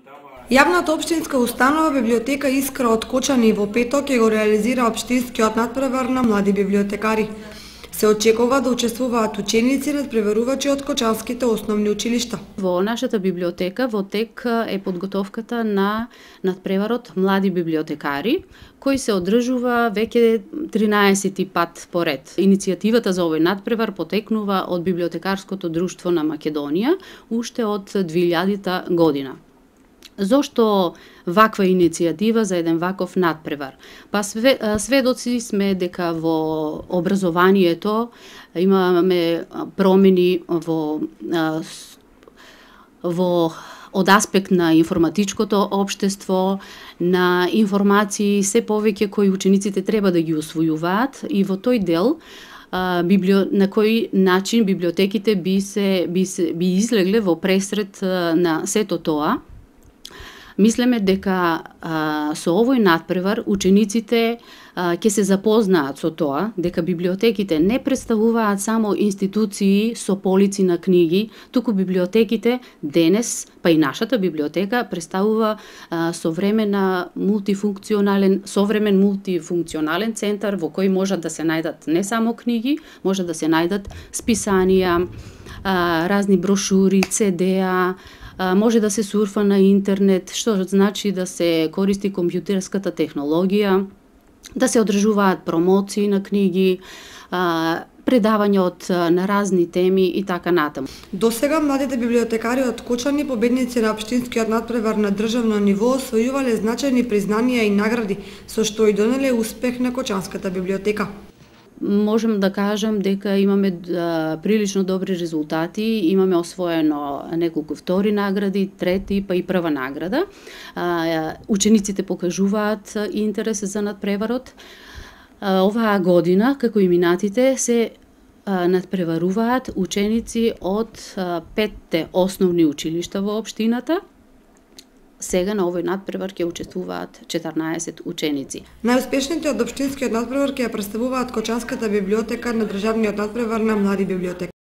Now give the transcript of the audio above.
Јавната општинска установа библиотека Искра од Кочани во петок ќе го реализира општинскиот натпревар на млади библиотекари. Се очекува да учествуваат ученици надпреварувачи од кочанските основни училишта. Во нашата библиотека во тек е подготовката на надпреварот млади библиотекари, кој се одржува веќе 13 пат поред. Иницијативата за овој надпревар потекнува од Библиотекарското друштво на Македонија уште од 2000 година. Зошто ваква иницијатива за еден ваков надпревар? Па сведоци сме дека во образованието имаме промени од аспект на информатичкото општество, на информации се повеќе кои учениците треба да ги усвојуваат и во тој дел на кој начин библиотеките би излегле во пресред на сето тоа. Мислеме дека со овој надпревар учениците ќе се запознаат со тоа, дека библиотеките не представуваат само институции со полици на книги, туку библиотеките денес, па и нашата библиотека, представува современ мултифункционален центар во кој можат да се најдат не само книги, може да се најдат списанија, разни брошури, CD-а, може да се сурфа на интернет, што значи да се користи компјутерската технологија, да се одржуваат промоции на книги, предавања на разни теми и така натаму. Досега младите библиотекари од Кочани, победници на општинскиот надпревар на државно ниво, освојувале значајни признанија и награди, со што и донеле успех на Кочанската библиотека. Можем да кажем дека имаме прилично добри резултати, имаме освоено неколку втори награди, трети, па и прва награда. Учениците покажуваат интерес за надпреварот. Оваа година, како и минатите, се надпреваруваат ученици од 5 основни училишта во општината. Сега на овој надпревар ќе учествуваат 14 ученици. Најуспешните од општинскиот надпревар ќе ја представуваат Кочанската библиотека на државниот надпревар на млади библиотекари.